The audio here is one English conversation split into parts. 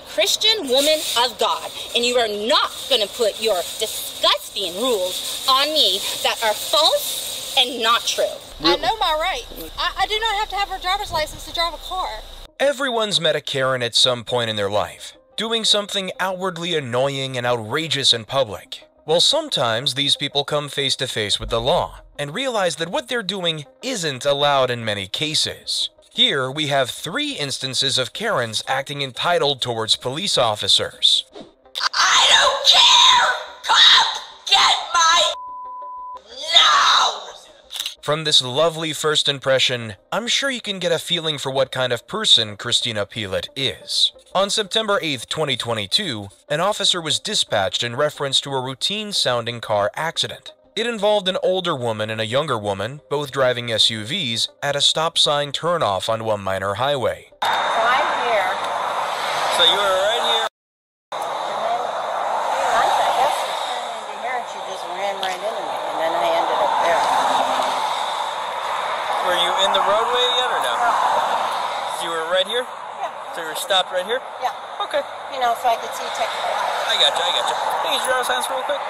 Christian woman of God, and you are not going to put your disgusting rules on me that are false and not true. I know my rights. I do not have to have a driver's license to drive a car. Everyone's met a Karen at some point in their life, doing something outwardly annoying and outrageous in public. Well, sometimes these people come face to face with the law and realize that what they're doing isn't allowed in many cases. Here we have 3 instances of Karens acting entitled towards police officers. I don't care! Come get my now! From this lovely first impression, I'm sure you can get a feeling for what kind of person Christina Pilet is. On September 8th, 2022, an officer was dispatched in reference to a routine-sounding car accident. It involved an older woman and a younger woman, both driving SUVs, at a stop sign turnoff on one minor highway. So I'm here. So you were right here? And then, I guess she turned into here and she just ran right into me, and then I ended up there. Were you in the roadway yet or no? No. So you were right here? Yeah. So you were stopped right here? Yeah. Okay. You know, so I could see technically. I gotcha. Can you get your driver's license real quick?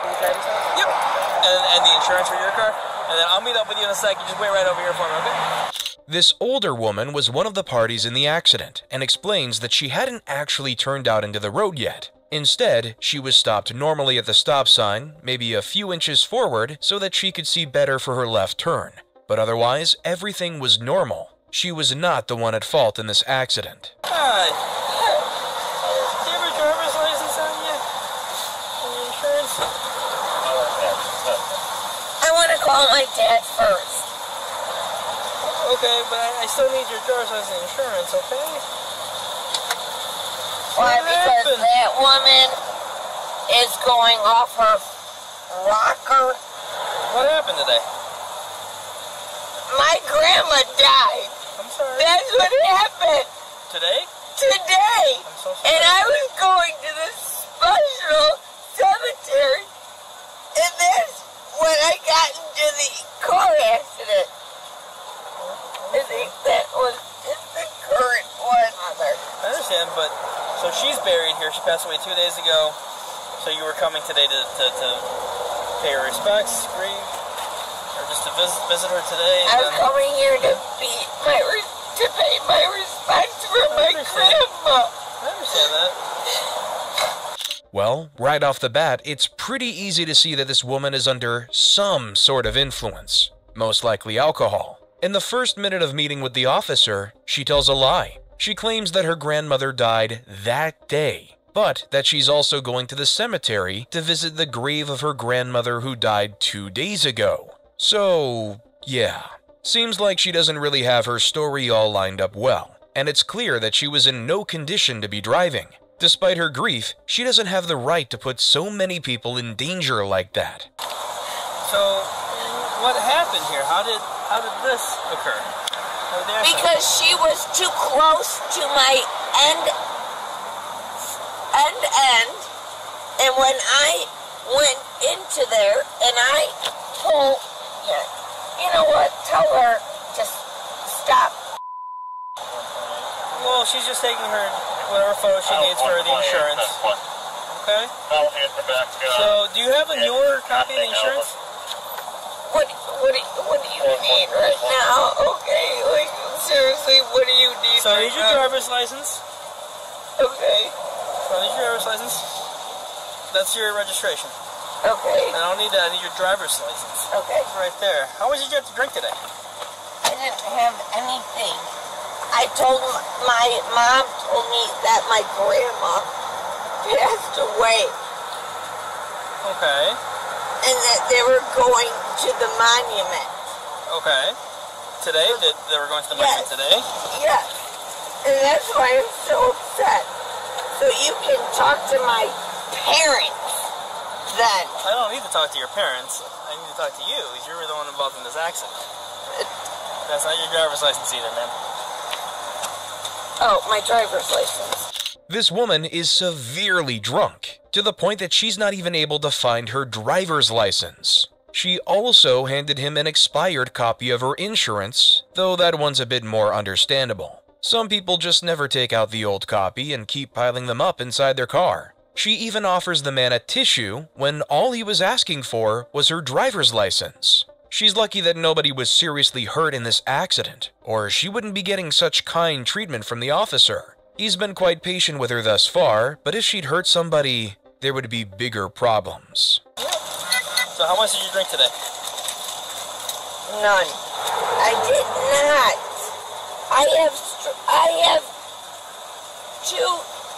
My driver's license? Yep. And the insurance for your car? And then I'll meet up with you in a second. Just wait right over here for me, okay? This older woman was one of the parties in the accident and explains that she hadn't actually turned out into the road yet. Instead, she was stopped normally at the stop sign, maybe a few inches forward, so that she could see better for her left turn. But otherwise, everything was normal. She was not the one at fault in this accident. Hi. Do you have a driver's license on you? And your insurance? I want to call my dad first. Okay, but I still need your driver's license and insurance, okay? Why? What Because happened? that woman is going off her rocker. What happened today? My grandma died. I'm sorry. That's what happened Today? today. I'm so sorry. And I was going to this special cemetery, and that's when I got into the car accident. I think that was the current one. I understand, but so she's buried here. She passed away 2 days ago. So you were coming today to pay her respects, grieve, or just to visit her today? I was coming here to pay my respects for my grandma. I understand that. Well, right off the bat, it's pretty easy to see that this woman is under some sort of influence, most likely alcohol. In the first minute of meeting with the officer, she tells a lie. She claims that her grandmother died that day, but that she's also going to the cemetery to visit the grave of her grandmother who died 2 days ago. So, yeah. Seems like she doesn't really have her story all lined up well, and it's clear that she was in no condition to be driving. Despite her grief, she doesn't have the right to put so many people in danger like that. So, what happened here? How did this occur? Because she was too close to my end, and when I went into there and I told, you know what, tell her to stop. Well, she's just taking her whatever photo she needs for the insurance. Okay? So, do you have a newer copy of the insurance? What do you need right now? Okay, like, seriously, what do you need So, right here's your now? driver's license. Okay, So, here's your driver's license. That's your registration. okay, I don't need that. I need your driver's license. okay. It's right there. How much did you have to drink today? I didn't have anything. I told my mom told me that my grandma passed away Okay. and that they were going to the monument. Okay. Today? They were going to the monument today? Yes. And that's why I'm so upset. So you can talk to my parents then. I don't need to talk to your parents. I need to talk to you, because you were the one involved in this accident. That's not your driver's license either, man. Oh, my driver's license. This woman is severely drunk, to the point that she's not even able to find her driver's license. She also handed him an expired copy of her insurance, though that one's a bit more understandable. Some people just never take out the old copy and keep piling them up inside their car. She even offers the man a tissue when all he was asking for was her driver's license. She's lucky that nobody was seriously hurt in this accident, or she wouldn't be getting such kind treatment from the officer. He's been quite patient with her thus far, but if she'd hurt somebody, there would be bigger problems. So how much did you drink today? None. I did not. I have 2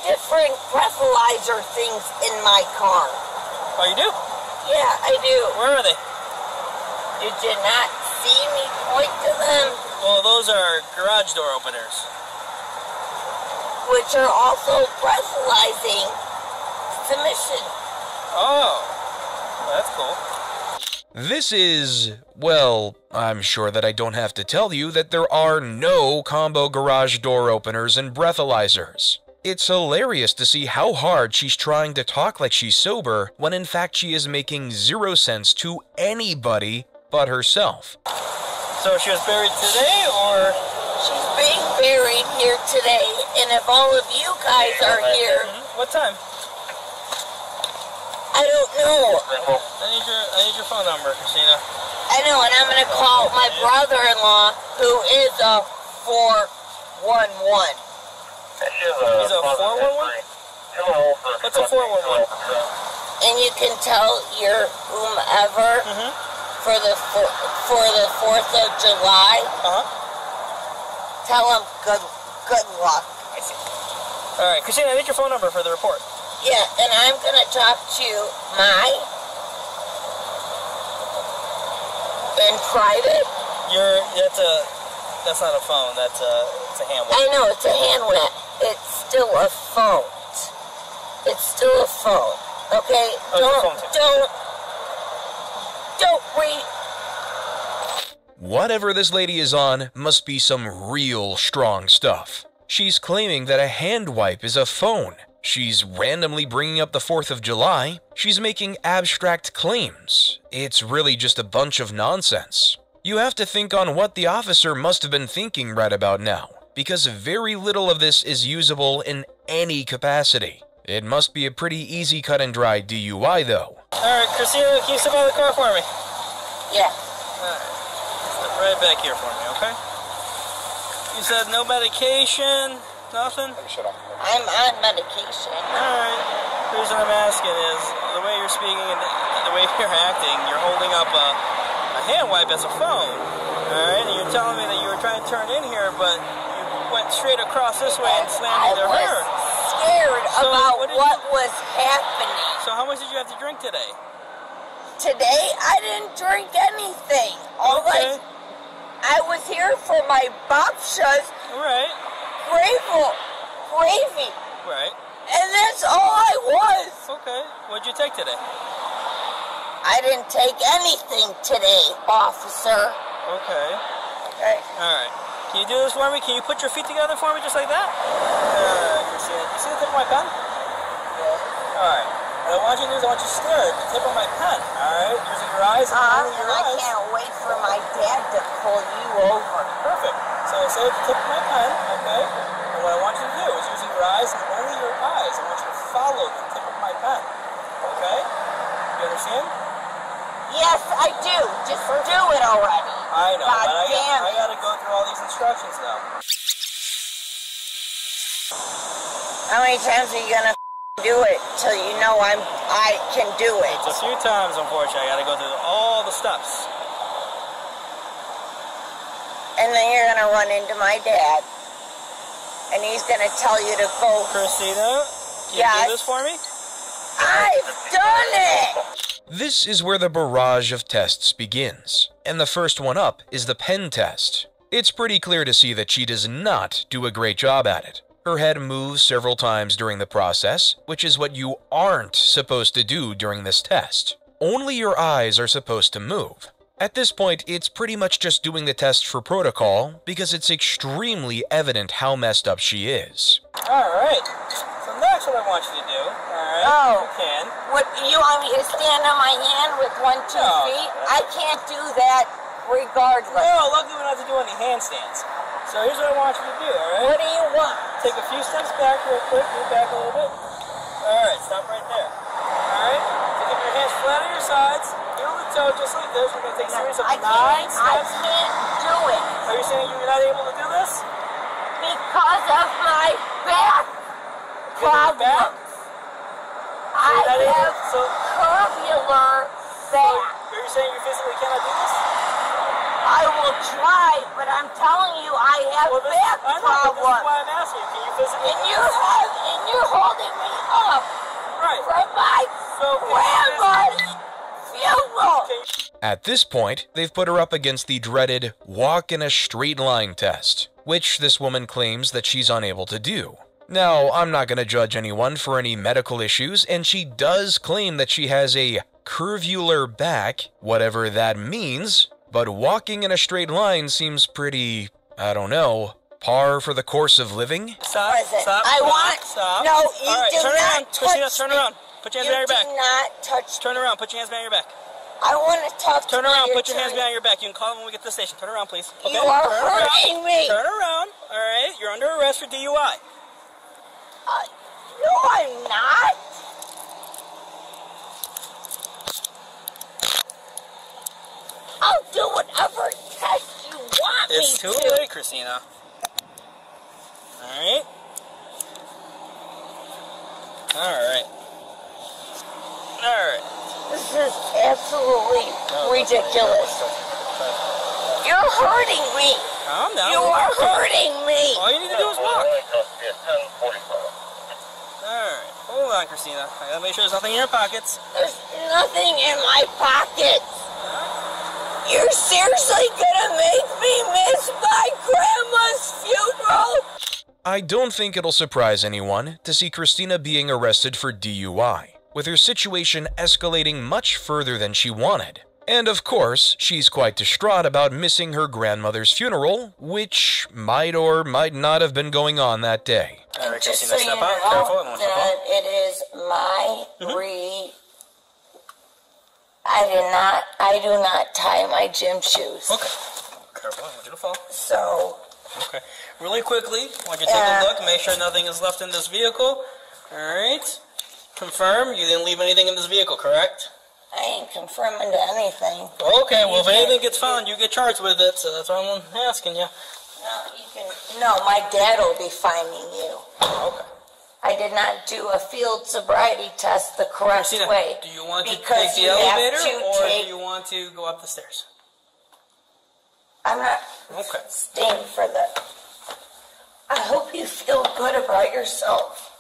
different breathalyzer things in my car. Oh, you do? Yeah, I do. Where are they? Did you not see me point to them? Well, those are garage door openers. Which are also breathalyzing submission. Oh, that's cool. This is, well, I'm sure that I don't have to tell you that there are no combo garage door openers and breathalyzers. It's hilarious to see how hard she's trying to talk like she's sober when in fact she is making 0 sense to anybody but herself. So she was buried today, or? She's being buried here today, and if all of you guys are here, What time? I don't know. I need your phone number, Christina. I know, and I'm gonna call my brother-in-law, who is a 411. He's a 411? What's a 411? And you can tell your whomever for the 4th of July. Tell him good luck. I see. All right, Christina, I need your phone number for the report. Yeah, and I'm gonna talk to my in private. That's not a phone. It's a hand wave. I know it's a hand wave. It's still a phone. It's still a phone. Okay, don't read. Whatever this lady is on must be some real strong stuff. She's claiming that a hand wipe is a phone. She's randomly bringing up the 4th of July. She's making abstract claims. It's really just a bunch of nonsense. You have to think on what the officer must have been thinking right about now, because very little of this is usable in any capacity. It must be a pretty easy cut and dry DUI though. Alright, Christina, can you step out of the car for me? Yeah. Alright. Step right back here for me, okay? You said no medication, nothing? I'm on medication. Alright. The reason I'm asking is the way you're speaking and the way you're acting, you're holding up a hand wipe as a phone. Alright? And you're telling me that you were trying to turn in here, but you went straight across this way and slammed into her. I was scared about what was happening. So how much did you have to drink today? Today, I didn't drink anything. Okay. I was here for my babshas. Right. Gravy. Right. And that's all I was. Okay. What'd you take today? I didn't take anything today, officer. Okay. Okay. Alright. Can you do this for me? Can you put your feet together for me just like that? You see the tip of my pen? Yeah. Alright. What I want you to do is I want you to stare at the tip of my pen. Alright? Using your eyes and only your eyes. I can't wait for my dad to pull you over. Perfect. So stare at the tip of my pen, okay? And what I want you to do is using your eyes and only your eyes, I want you to follow the tip of my pen. Okay? You understand? Yes, I do. Just do it already. I know, God but damn I gotta go through all these instructions now. How many times are you gonna do it till you know I can do it? It's a few times, unfortunately. I gotta go through all the steps. And then you're gonna run into my dad, and he's gonna tell you to go. Christina, can you do this for me? I've done it! This is where the barrage of tests begins, and the first one up is the pen test. It's pretty clear to see that she does not do a great job at it. Her head moves several times during the process, which is what you aren't supposed to do during this test. Only your eyes are supposed to move. At this point, it's pretty much just doing the test for protocol, because it's extremely evident how messed up she is. Alright, so that's what I want you to do, alright, if you can. What, you want me to stand on my hand with 1, 2 feet? I can't do that regardless. No, luckily we don't have to do any handstands. So So here's what I want you to do, alright? What do you want? Take a few steps back real quick, move back a little bit. Alright, stop right there. Alright? So keep your hands flat on your sides, heel to toe just like this. We're going to take a series of 9 steps. I can't do it Are you saying you're not able to do this? because of my back problem. I have curvular back. Are you saying you physically cannot do this? I will try, but I'm telling you, I have back I know, but this is problems. why I'm asking you. Can you physically And do you're this? holding me up Right. from my So grandma's funeral. At this point, they've put her up against the dreaded walk in a straight line test, which this woman claims that she's unable to do. Now, I'm not going to judge anyone for any medical issues, and she does claim that she has a curvular back, whatever that means, but walking in a straight line seems pretty, I don't know, par for the course of living? Stop, stop, I stop, want. stop. No, you All right, do turn not around. touch Christina, turn me. around. Put your hands behind your back. You do not touch Turn me. around. Put your hands behind your back. I want to talk Turn to around. your Put your hands attorney. behind your back. You can call them when we get to the station. Turn around, please. Okay? You are Turn around. hurting me. Turn around. All right. You're under arrest for DUI. No, I'm not. I'll do whatever test you want It's me too to. late, Christina. All right. All right. All right. This is absolutely ridiculous. You're hurting me. Calm down. You are hurting me. All you need to do is walk. Alright, hold on, Christina. I gotta make sure there's nothing in your pockets. There's nothing in my pockets. You're seriously gonna make me miss my grandma's funeral? I don't think it'll surprise anyone to see Christina being arrested for DUI, with her situation escalating much further than she wanted. And of course, she's quite distraught about missing her grandmother's funeral, which might or might not have been going on that day. Alright, Just Christina, so you step out. know Careful, I won't step that out. it is my I do not tie my gym shoes. Okay. Careful, I want you to fall. So Okay. Really quickly, I want you to take a look, make sure nothing is left in this vehicle. Alright. Confirm you didn't leave anything in this vehicle, correct? I ain't confirming to anything. Okay, well if anything gets found, you get charged with it, so that's why I'm asking you. No, my dad will be finding you. Okay. I did not do a field sobriety test the correct Christina, way. do you want to because take the you have elevator, to or take- do you want to go up the stairs? I'm not Okay. staying for the. I hope you feel good about yourself.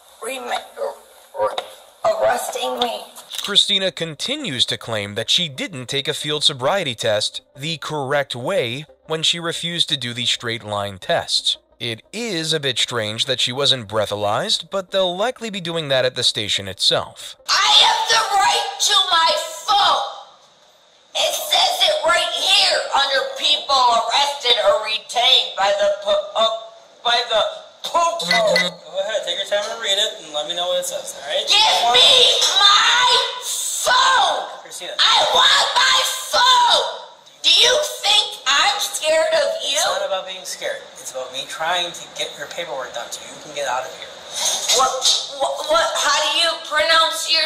Arresting me. Christina continues to claim that she didn't take a field sobriety test the correct way when she refused to do the straight line tests. It is a bit strange that she wasn't breathalyzed, but they'll likely be doing that at the station itself. I have the right to my phone. It says it right here under people arrested or retained by the poop. Go ahead, take your time and read it, and let me know what it says, alright? Give me my phone. Christina. I want my phone. Do you think I'm scared of you? It's not about being scared. It's about me trying to get your paperwork done so you can get out of here. What, how do you pronounce your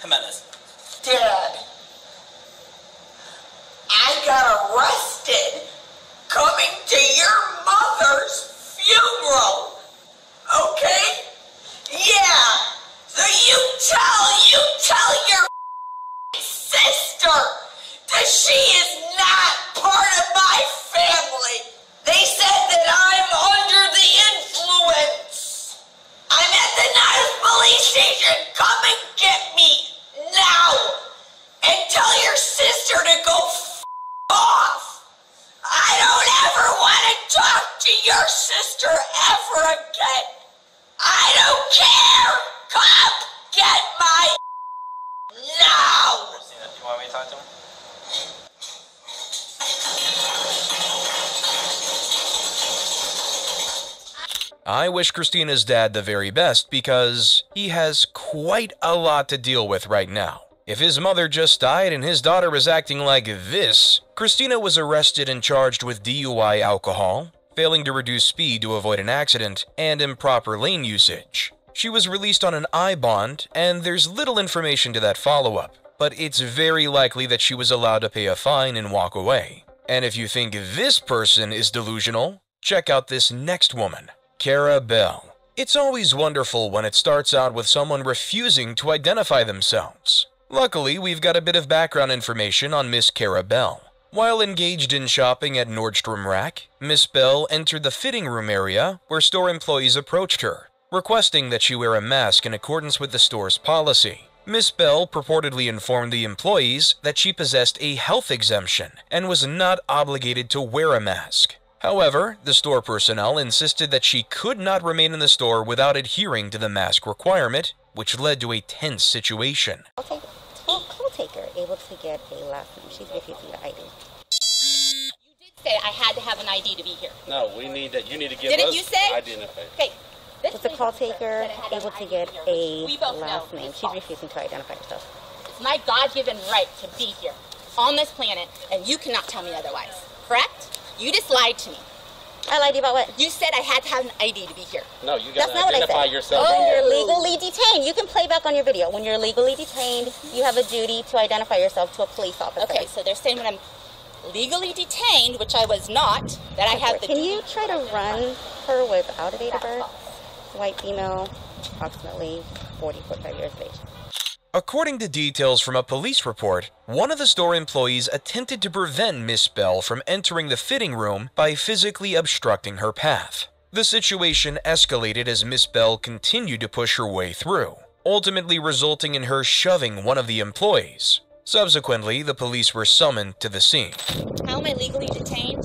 Jimenez. Dad? I got arrested coming to your mother's funeral. Okay? Yeah. So you tell your sister that she is not part of my family. They said that I'm under the influence. I'm at the Niles police station. Come and get me now. And tell your sister to go off. I don't ever want to talk to your sister ever again. I don't care. Come get my now. Christina, do you want me to talk to him? I wish Christina's dad the very best because he has quite a lot to deal with right now. If his mother just died and his daughter is acting like this, Christina was arrested and charged with DUI alcohol, failing to reduce speed to avoid an accident, and improper lane usage. She was released on an I bond, and there's little information to that follow-up, but it's very likely that she was allowed to pay a fine and walk away. And if you think this person is delusional, check out this next woman, Cara Bell. It's always wonderful when it starts out with someone refusing to identify themselves. Luckily, we've got a bit of background information on Miss Cara Bell. While engaged in shopping at Nordstrom Rack, Miss Bell entered the fitting room area where store employees approached her, requesting that she wear a mask in accordance with the store's policy. Miss Bell purportedly informed the employees that she possessed a health exemption and was not obligated to wear a mask. However, the store personnel insisted that she could not remain in the store without adhering to the mask requirement, which led to a tense situation. Call taker able to get a last name. She's refusing the ID. You did say I had to have an ID to be here. No, we need that. You need to give Didn't us you say? identification. Okay. Was the call taker able to get a We both last know name? it's She's false. refusing to identify herself. It's my God-given right to be here on this planet, and you cannot tell me otherwise. Correct? You just lied to me. I lied to you about what? You said I had to have an ID to be here. No, you That's got to not what I identify said. yourself. When you're legally detained, you can play back on your video. When you're legally detained, you have a duty to identify yourself to a police officer. Okay, so they're saying when I'm legally detained, which I was not, that I have the Can you try to run her without a date of birth? White female, approximately 40, 45 years of age. According to details from a police report, one of the store employees attempted to prevent Miss Bell from entering the fitting room by physically obstructing her path. The situation escalated as Miss Bell continued to push her way through, ultimately resulting in her shoving one of the employees. Subsequently, the police were summoned to the scene. How am I legally detained?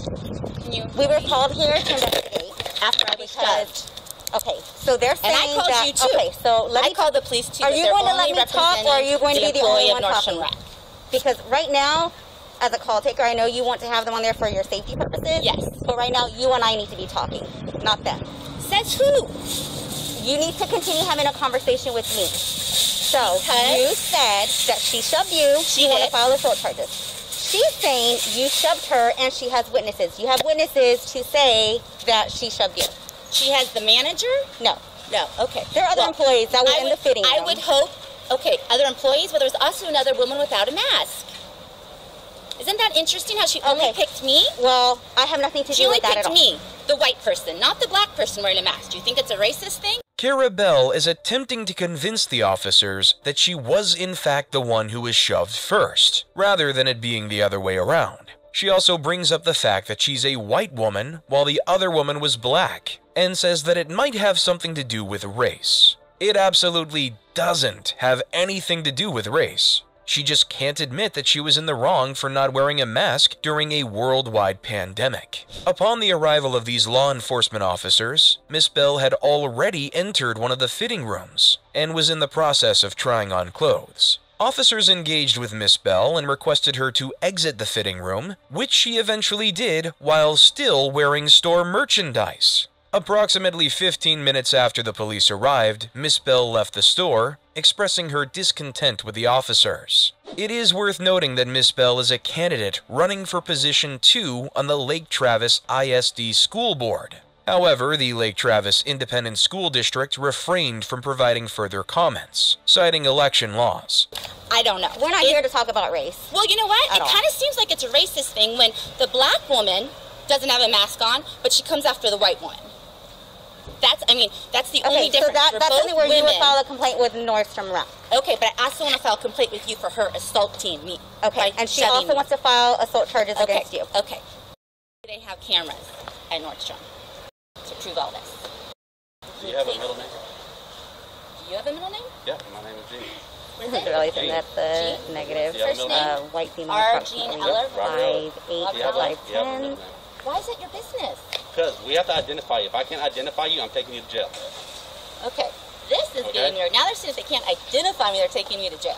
Can you? We were called here to investigate After I was shoved. Okay, so they're saying And I called that, you too. Okay, so let me I called the police too. Are but you they're going to let only me talk, or are you going to be the employee only one of Nordstrom talking? Rack. Because right now, as a call taker, I know you want to have them on there for your safety purposes. Yes. But right now, you and I need to be talking, not them. Says who? You need to continue having a conversation with me. So, Because? you said that she shoved you. She you want did. to file assault charges. She's saying you shoved her and she has witnesses. You have witnesses to say that she shoved you. She has the manager? No. No. Okay. There are other employees that were in the fitting room. I would hope. Okay, other employees, but there's also another woman without a mask. Isn't that interesting how she only Okay. picked me? Well, I have nothing to She do only with that at picked all. me, the white person, not the black person wearing a mask. Do you think it's a racist thing? Cara Bell is attempting to convince the officers that she was in fact the one who was shoved first, rather than it being the other way around. She also brings up the fact that she's a white woman while the other woman was black, and says that it might have something to do with race. It absolutely doesn't have anything to do with race. She just can't admit that she was in the wrong for not wearing a mask during a worldwide pandemic. Upon the arrival of these law enforcement officers, Miss Bell had already entered one of the fitting rooms and was in the process of trying on clothes. Officers engaged with Miss Bell and requested her to exit the fitting room, which she eventually did while still wearing store merchandise. Approximately 15 minutes after the police arrived, Miss Bell left the store, expressing her discontent with the officers. It is worth noting that Miss Bell is a candidate running for position 2 on the Lake Travis ISD School Board. However, the Lake Travis Independent School District refrained from providing further comments, citing election laws. I don't know. We're not here to talk about race. Well, you know what? At It all. kind of seems like it's a racist thing when the black woman doesn't have a mask on, but she comes after the white one. That's the only Okay, so difference. We're that's both only where you would women. file a complaint with Nordstrom Rack. Okay, but I also want to file a complaint with you for her assaulting me. Okay, by and she shoving also me. wants to file assault charges Okay, against you. okay. They have cameras at Nordstrom to prove all this. Do you have a middle name? Do you have a middle name? Yeah, my name is Gene. What is This is it? really thing that's a G? negative. Yeah, middle name. White female, R. Jean approximately Eller? 5'8" Robert to Eller? 5'10". Why is that your business? Because we have to identify you. If I can't identify you, I'm taking you to jail. Okay, this is Okay. getting weird. Now they're saying if they can't identify me, they're taking me to jail.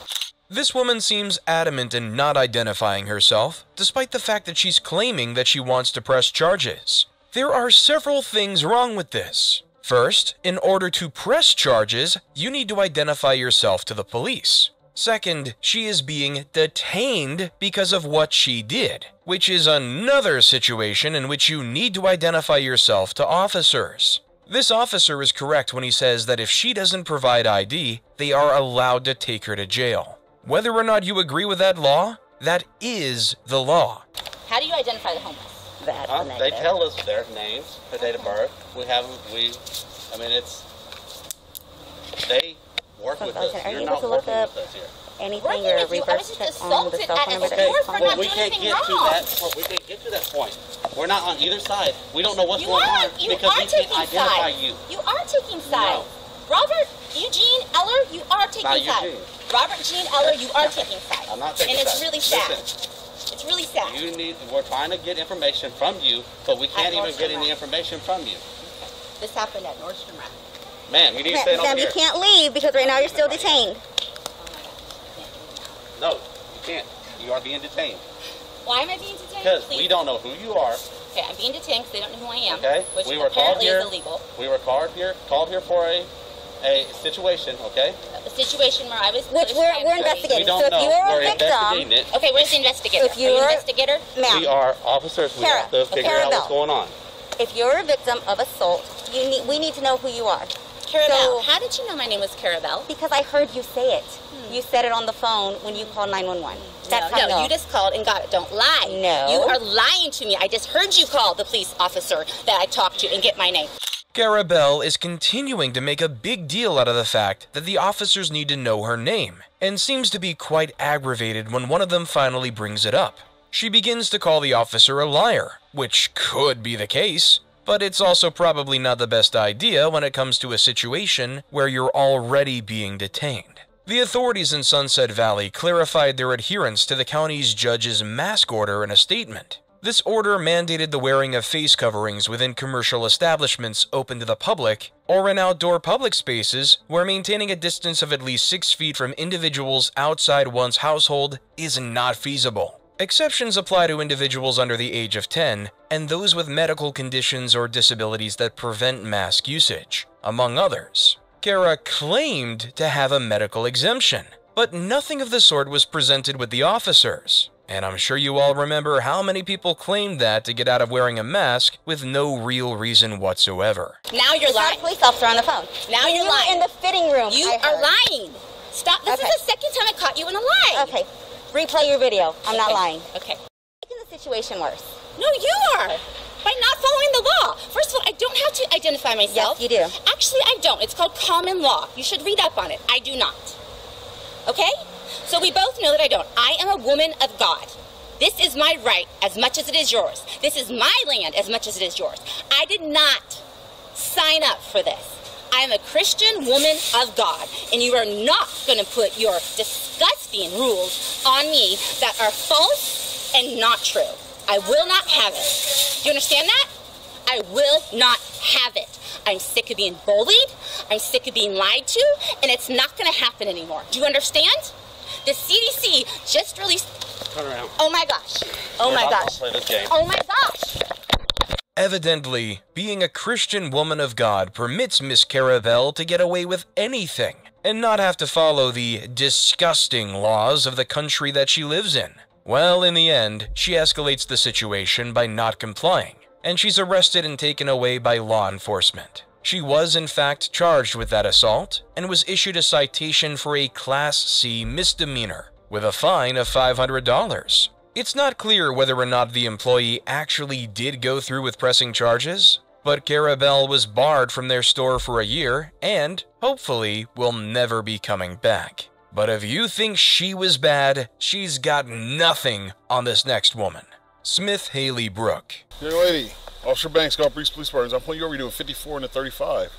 This woman seems adamant in not identifying herself, despite the fact that she's claiming that she wants to press charges. There are several things wrong with this. First, in order to press charges, you need to identify yourself to the police. Second, she is being detained because of what she did, which is another situation in which you need to identify yourself to officers. This officer is correct when he says that if she doesn't provide ID, they are allowed to take her to jail. Whether or not you agree with that law, that is the law. How do you identify the homeless? They tell us their names, their date of birth. They work with us. Are You're you not able to look working up with us here. anything or reverse check on the cell phone number that Well, is on? We can't get to that point. We can't get to that point. We're not on either side. We don't know what's going on because we can't identify you. You are taking sides. Robert Eugene Eller, you are taking sides. Robert Gene Eller, you are taking sides. I'm not taking sides. And it's sides. really sad. Listen, it's really sad. We're trying to get information from you, but we can't even get any information from you. This happened at Nordstrom Rack. Ma'am, you need to stay over Ma'am, here. you can't leave because right now you're still detained. No, you can't. You are being detained. Why am I being detained? Because we don't know who you are. Okay, I'm being detained because they don't know who I am. Okay, which we were called apparently here. is illegal. We were called here for a situation. Okay. A situation where I was. Which we're investigating. We don't So if know. you're We're a victim, investigating it. Okay, where's the investigator? If Are you you're- an investigator? ma'am, We are officers. We have to figure out what's going on. if you're a victim of assault, we need to know who you are. Carabelle. So- How did you know my name was Carabelle? Because I heard you say it. You said it on the phone when you called 911. That's how I know. You just called and got it. Don't lie. No. You are lying to me. I just heard you call the police officer that I talked to and get my name. Carabelle is continuing to make a big deal out of the fact that the officers need to know her name, and seems to be quite aggravated when one of them finally brings it up. She begins to call the officer a liar, which could be the case, but it's also probably not the best idea when it comes to a situation where you're already being detained. The authorities in Sunset Valley clarified their adherence to the county's judge's mask order in a statement. This order mandated the wearing of face coverings within commercial establishments open to the public or in outdoor public spaces where maintaining a distance of at least 6 feet from individuals outside one's household is not feasible. Exceptions apply to individuals under the age of 10 and those with medical conditions or disabilities that prevent mask usage, among others. Kara claimed to have a medical exemption, but nothing of the sort was presented with the officers. And I'm sure you all remember how many people claimed that to get out of wearing a mask with no real reason whatsoever. Now you're lying. Police officer on the phone. Now you're lying. In the fitting room. You I are heard. lying. Stop. This is the second time I caught you in a lie. Okay. Replay your video. I'm not lying. Okay. Making the situation worse. No, you are. By not following the law. First of all, I don't have to identify myself. Yes, you do. Actually, I don't. It's called common law. You should read up on it. I do not. Okay? So we both know that I don't. I am a woman of God. This is my right as much as it is yours. This is my land as much as it is yours. I did not sign up for this. I am a Christian woman of God, and you are not going to put your disgusting rules on me that are false and not true. I will not have it. Do you understand that? I will not have it. I'm sick of being bullied. I'm sick of being lied to, and it's not going to happen anymore. Do you understand? The CDC just released... Turn around. Oh my gosh. Oh my gosh. Play this game. Oh my gosh. Evidently, being a Christian woman of God permits Miss Carabelle to get away with anything and not have to follow the disgusting laws of the country that she lives in. Well, in the end, she escalates the situation by not complying, and she's arrested and taken away by law enforcement. She was, in fact, charged with that assault and was issued a citation for a Class C misdemeanor with a fine of $500. It's not clear whether or not the employee actually did go through with pressing charges, but Carabelle was barred from their store for a year and, hopefully, will never be coming back. But if you think she was bad, she's got nothing on this next woman. Smith Haley Brooke. Young lady, Officer Banks, Golf Breeze Police Department. I'm pulling you over. You're doing 54 and a 35.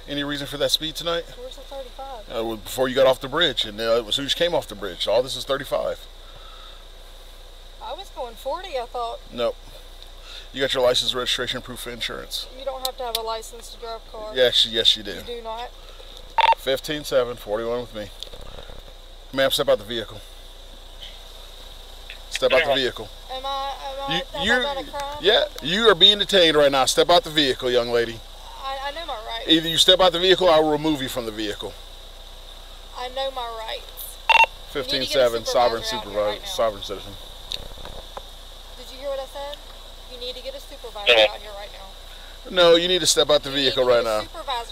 Any reason for that speed tonight? Where's the 35? Before you got off the bridge, and as soon as you came off the bridge. All this is 35. I was going 40, I thought. Nope. You got your license, registration, proof of insurance. You don't have to have a license to drive a car. Yes, you do. You do not? 15-7, 41 with me. Ma'am, step out the vehicle. Step out the vehicle. Have I done a crime? Yeah, you are being detained right now. Step out the vehicle, young lady. I know my rights. Either you step out the vehicle or I will remove you from the vehicle. I know my rights. 15-7, sovereign supervisor, sovereign citizen. Did you hear what I said? You need to get a supervisor out here right now. No, you need to step out the vehicle right now.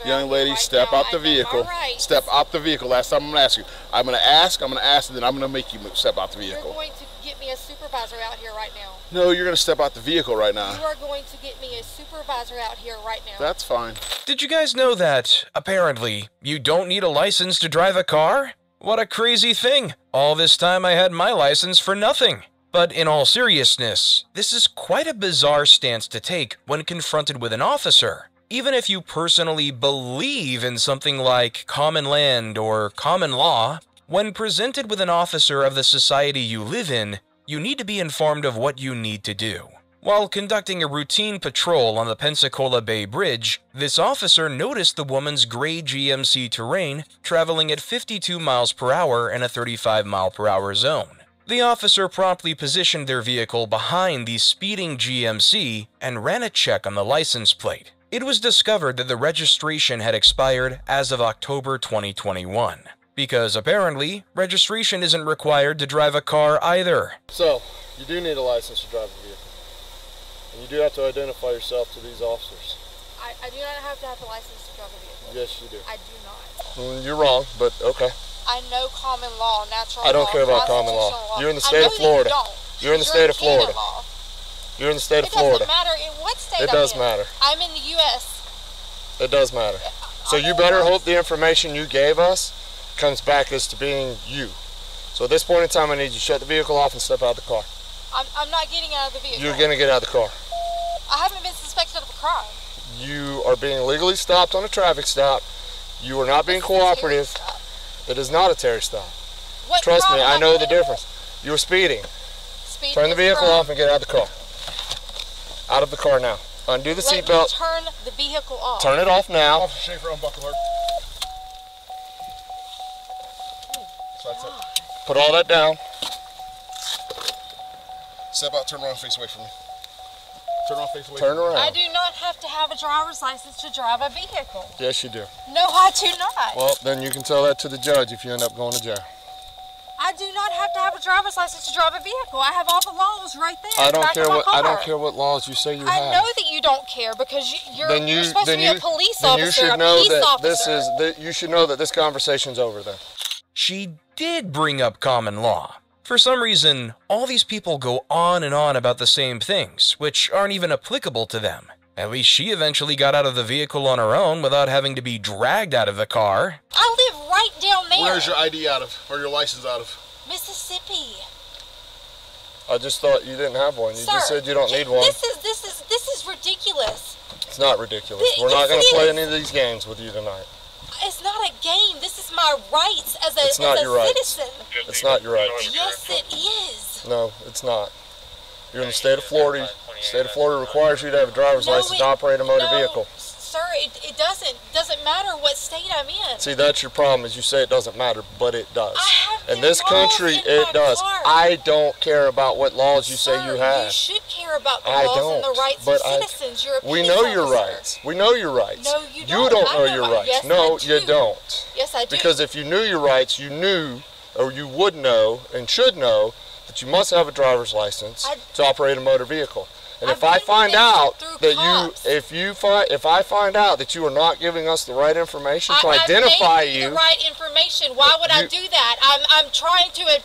Young lady, step out the vehicle. Step out the vehicle. Last time I'm going to ask you. I'm going to ask, and then I'm going to make you step out the vehicle. You're going to get me a supervisor out here right now. No, you're going to step out the vehicle right now. You are going to get me a supervisor out here right now. That's fine. Did you guys know that, apparently, you don't need a license to drive a car? What a crazy thing. All this time I had my license for nothing. But in all seriousness, this is quite a bizarre stance to take when confronted with an officer. Even if you personally believe in something like common land or common law, when presented with an officer of the society you live in, you need to be informed of what you need to do. While conducting a routine patrol on the Pensacola Bay Bridge, this officer noticed the woman's gray GMC Terrain traveling at 52 miles per hour in a 35 mile per hour zone. The officer promptly positioned their vehicle behind the speeding GMC and ran a check on the license plate. It was discovered that the registration had expired as of October 2021, because apparently, registration isn't required to drive a car either. So, you do need a license to drive a vehicle. And you do have to identify yourself to these officers. I do not have to have a license to drive a vehicle. Yes, you do. I do not. You're wrong, but okay. I know common law, natural law. I don't care about common law. You're in the state of Florida. You're in the state of Florida. You're in the state of Florida. It doesn't matter in what state it does matter. I'm in the U.S. It does matter. So you better hope the information you gave us comes back as to being you. So at this point in time, I need you to shut the vehicle off and step out of the car. I'm not getting out of the vehicle. You're going to get out of the car. I haven't been suspected of a crime. You are being legally stopped on a traffic stop. You are not being cooperative. It is not a Terry stop. Trust me, I know the difference. You were speeding. Turn the vehicle off and get out of the car. Out of the car now. Undo the seatbelt. Turn the vehicle off. Turn it off now. Officer Schaefer, unbuckle her. So that's it. Put all that down. Step out, turn around, face away from me. Turn around, face away. Turn around. I do not have to have a driver's license to drive a vehicle. Yes, you do. No, I do not. Well, then you can tell that to the judge if you end up going to jail. I do not have to have a driver's license to drive a vehicle. I have all the laws right there. I don't care what laws you say you have. I know that you don't care because you're supposed to be a police officer. You should know that you should know that this conversation's over then. She did bring up common law. For some reason, all these people go on and on about the same things, which aren't even applicable to them. At least she eventually got out of the vehicle on her own without having to be dragged out of the car. I live right down there. Where's your ID out of, or your license out of? Mississippi. I just thought you didn't have one. You just said you don't need one. This is ridiculous. It's not ridiculous. We're not going to play any of these games with you tonight. It's not a game. This is my rights as a citizen. It's not your rights. Yes, it is. No, it's not. You're in the state of Florida. The state of Florida requires you to have a driver's license to operate a motor vehicle. Sir, it doesn't matter what state I'm in. See, that's your problem, is you say it doesn't matter, but it does. In this country, it does. I don't care about what laws you say you have. You should care about the laws and the rights of citizens. You're a police we know officer. your rights. We know your rights. No, you don't. You don't know your rights. Yes, no, I do. you don't. Yes, I do. Because if you knew your rights, you knew, or you would know, and should know, that you must have a driver's license to operate a motor vehicle. And if I find out that if I find out that you are not giving us the right information to identify you, the right information, why would I do that? I'm trying to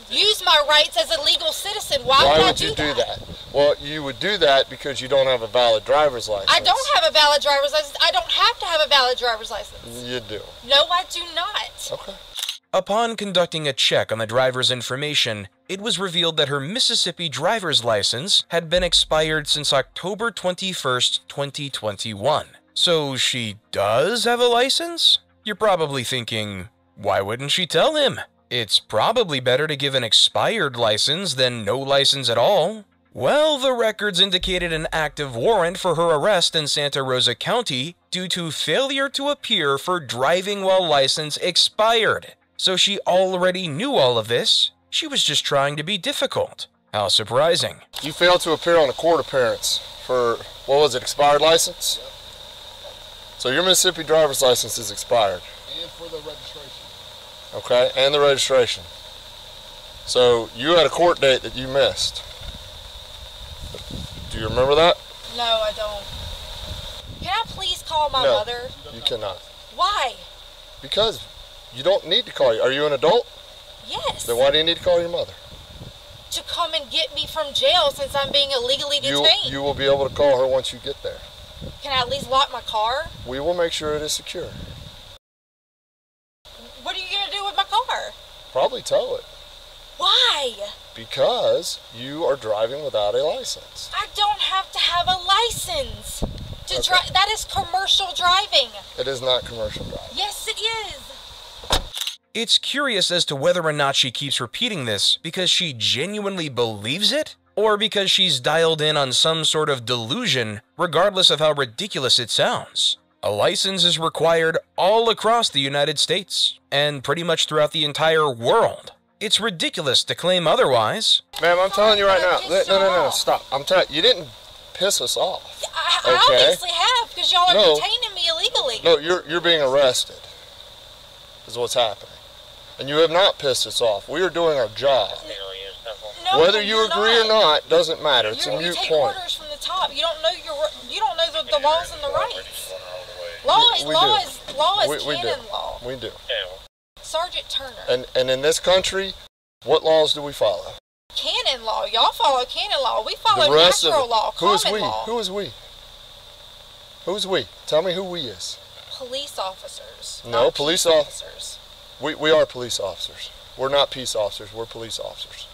use my rights as a legal citizen. Why would you do that? Well, you would do that because you don't have a valid driver's license. I don't have a valid driver's license. I don't have to have a valid driver's license. You do. No, I do not. Okay. Upon conducting a check on the driver's information, it was revealed that her Mississippi driver's license had been expired since October 21st, 2021. So she does have a license? You're probably thinking, why wouldn't she tell him? It's probably better to give an expired license than no license at all. Well, the records indicated an active warrant for her arrest in Santa Rosa County due to failure to appear for driving while license expired. So she already knew all of this. She was just trying to be difficult. How surprising. You failed to appear on a court appearance for, what was it, expired license? So your Mississippi driver's license is expired. And for the registration. Okay, and the registration. So you had a court date that you missed. Do you remember that? No, I don't. Can I please call my No, mother? You cannot. Why? Because you don't need to call you. Are you an adult? Yes. Then why do you need to call your mother? To come and get me from jail since I'm being illegally detained. You will be able to call her once you get there. Can I at least lock my car? We will make sure it is secure. What are you going to do with my car? Probably tow it. Why? Because you are driving without a license. I don't have to have a license to drive. That is commercial driving. It is not commercial driving. Yes, it is. It's curious as to whether or not she keeps repeating this because she genuinely believes it, or because she's dialed in on some sort of delusion, regardless of how ridiculous it sounds. A license is required all across the United States, and pretty much throughout the entire world. It's ridiculous to claim otherwise. Ma'am, I'm telling you right now. No, stop. I'm telling you, you didn't piss us off. I obviously have, because y'all are detaining me illegally. No, you're being arrested, is what's happening. And you have not pissed us off. We are doing our job. No, whether you agree or not doesn't matter. It's a moot you take point. orders from the top. You don't know the laws and the rights. Law is canon law. We do. Sergeant Turner. And in this country, what laws do we follow? Canon law. Y'all follow canon law. We follow natural law. Who is we? Law. Who is we? Who's we? Tell me who we is. Police officers. No, police officers. We are police officers. We're not peace officers. We're police officers.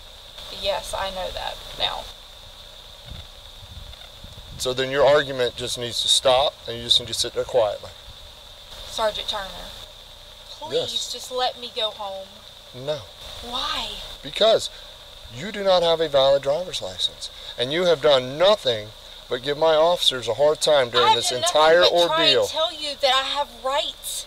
Yes, I know that now. So then your argument just needs to stop, and you just need to sit there quietly. Sergeant Turner, please just let me go home. No. Why? Because you do not have a valid driver's license, and you have done nothing but give my officers a hard time during this entire ordeal. I try and tell you that I have rights.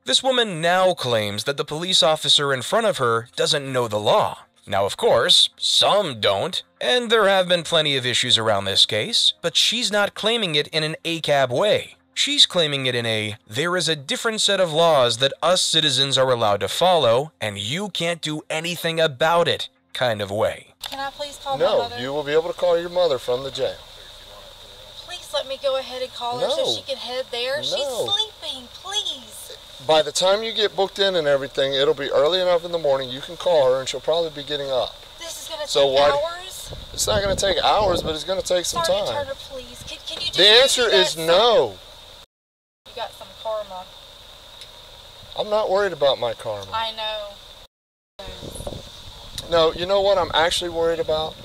This woman now claims that the police officer in front of her doesn't know the law. Now, of course, some don't, and there have been plenty of issues around this case, but she's not claiming it in an ACAB way. She's claiming it in a, there is a different set of laws that us citizens are allowed to follow, and you can't do anything about it kind of way. Can I please call my mother? No, you will be able to call your mother from the jail. Please let me go ahead and call her so she can head there. She's sleeping, please. By the time you get booked in and everything, it'll be early enough in the morning. You can call her, and she'll probably be getting up. This is going to take hours? It's not going to take hours, but it's going to take some time. Sergeant Turner, please. Can you just the answer is no. You got some karma. I'm not worried about my karma. I know. No, you know what I'm actually worried about?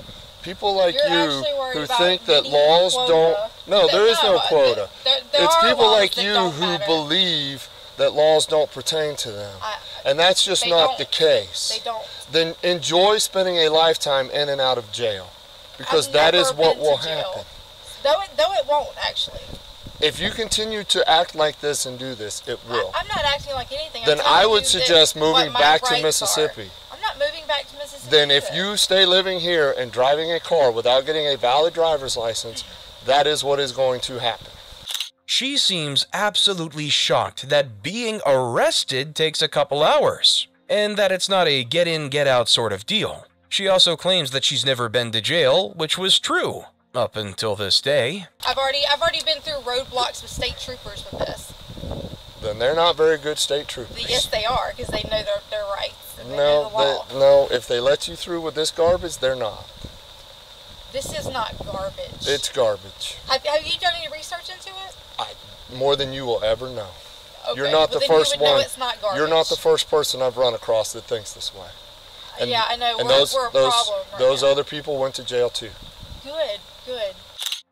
People like you who think that laws don't... No, there is no quota. It's people like you who believe that laws don't pertain to them. And that's just not the case. They don't. Then enjoy spending a lifetime in and out of jail. Because that is what will happen. Though it won't, actually. If you continue to act like this and do this, it will. I'm not acting like anything. Then I would suggest moving back to Mississippi. I'm not moving back to Mississippi. Then if you stay living here and driving a car without getting a valid driver's license, that is what is going to happen. She seems absolutely shocked that being arrested takes a couple hours, and that it's not a get-in, get-out sort of deal. She also claims that she's never been to jail, which was true, up until this day. I've already been through roadblocks with state troopers with this. Then they're not very good state troopers. Yes, they are, because they know their rights. And No, if they let you through with this garbage, they're not. This is not garbage. It's garbage. Have you done any research into it? More than you will ever know. Okay, you're not the first one. It's not garbage. You're not the first person I've run across that thinks this way. And, yeah, I know. And we're a problem right those now. other people went to jail too. Good.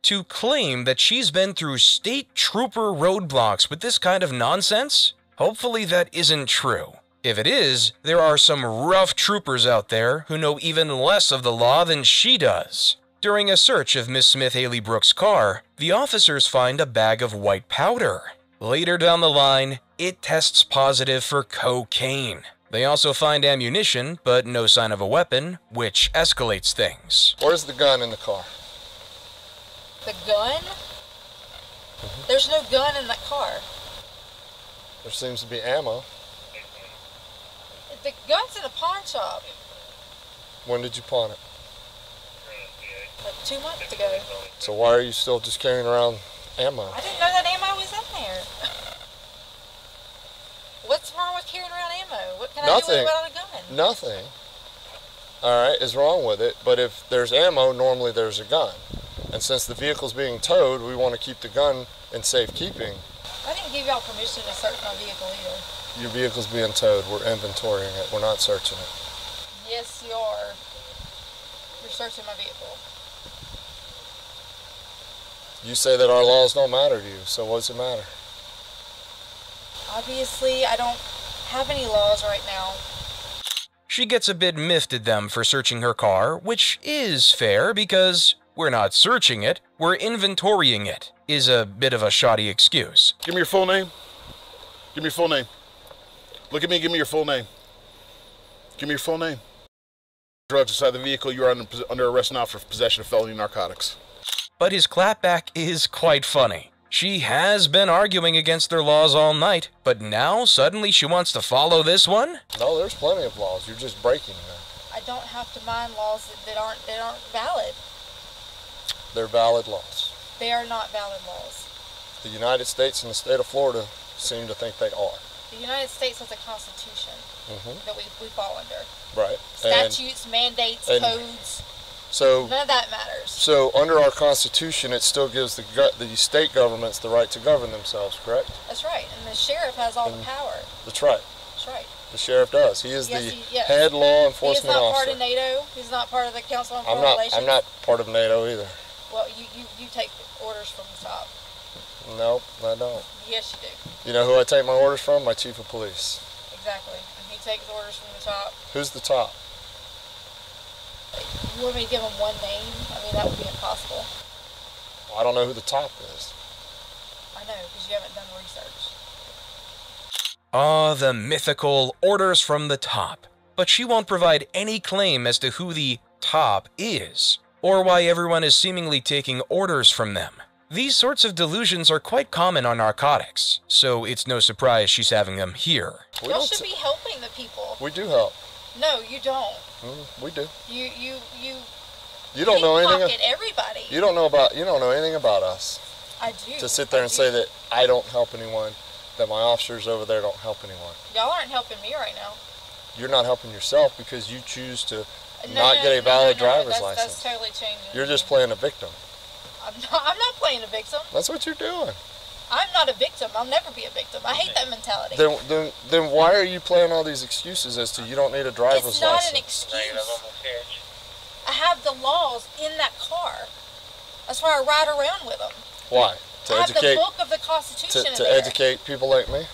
To claim that she's been through state trooper roadblocks with this kind of nonsense? Hopefully that isn't true. If it is, there are some rough troopers out there who know even less of the law than she does. During a search of Miss Smith Haley Brooks' car, the officers find a bag of white powder. Later down the line, it tests positive for cocaine. They also find ammunition, but no sign of a weapon, which escalates things. Where's the gun in the car? The gun? There's no gun in that car. There seems to be ammo. The gun's in the pawn shop. When did you pawn it? Like 2 months ago. So why are you still just carrying around ammo? I didn't know that ammo was in there. What's wrong with carrying around ammo? What can I do without a gun? Nothing. Alright, is wrong with it, but if there's ammo, normally there's a gun. And since the vehicle's being towed, we want to keep the gun in safekeeping. I didn't give y'all permission to search my vehicle either. Your vehicle's being towed. We're inventorying it. We're not searching it. Yes, you are. You're searching my vehicle. You say that our laws don't matter to you, so what's it matter? Obviously, I don't have any laws right now. She gets a bit miffed at them for searching her car, which is fair because we're not searching it, we're inventorying it, is a bit of a shoddy excuse. Give me your full name. Give me your full name. Look at me, give me your full name. Give me your full name. Drugs inside the vehicle, you are under arrest now for possession of felony narcotics. But his clapback is quite funny. She has been arguing against their laws all night, but now suddenly she wants to follow this one? No, there's plenty of laws. You're just breaking them. I don't have to mind laws that aren't valid. They're valid laws. They are not valid laws. The United States and the state of Florida seem to think they are. The United States has a constitution that we fall under. Right. Statutes, mandates, codes. So none of that matters. So under our Constitution, it still gives the state governments the right to govern themselves, correct? That's right. And the sheriff has all the power. That's right. That's right. The sheriff does. He is the head law enforcement officer. He's not part of NATO. He's not part of the Council on Foreign Relations. I'm not part of NATO either. Well, you take orders from the top. Nope, I don't. Yes, you do. You know who I take my orders from? My chief of police. Exactly. And he takes orders from the top. Who's the top? You want me to give him one name? I mean, that would be impossible. Well, I don't know who the top is. I know, because you haven't done research. Ah, the mythical orders from the top. But she won't provide any claim as to who the top is, or why everyone is seemingly taking orders from them. These sorts of delusions are quite common on narcotics, so it's no surprise she's having them here. Y'all should be helping the people. We do help. No, you don't. We do. You don't know anything. Pocket everybody. You don't know anything about us. I do. To sit there and say that I don't help anyone, that my officers over there don't help anyone. Y'all aren't helping me right now. You're not helping yourself because you choose to not get a valid driver's license. That's totally changing. You're just playing a victim. I'm not playing a victim. That's what you're doing. I'm not a victim. I'll never be a victim. I hate that mentality. Then why are you playing all these excuses as to you don't need a driver's license? It's not an excuse. I have the laws in that car. That's why I ride around with them. Why? I have the book of the Constitution to educate people like me?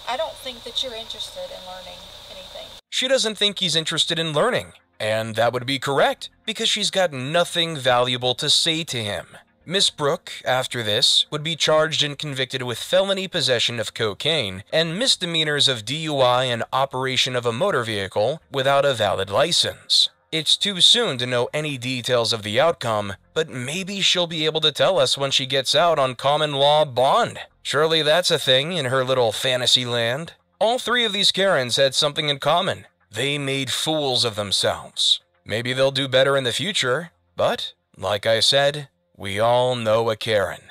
I don't think that you're interested in learning anything. She doesn't think he's interested in learning, and that would be correct, because she's got nothing valuable to say to him. Miss Brooke, after this, would be charged and convicted with felony possession of cocaine and misdemeanors of DUI and operation of a motor vehicle without a valid license. It's too soon to know any details of the outcome, but maybe she'll be able to tell us when she gets out on common law bond. Surely that's a thing in her little fantasy land. All three of these Karens had something in common. They made fools of themselves. Maybe they'll do better in the future, but, like I said, we all know a Karen.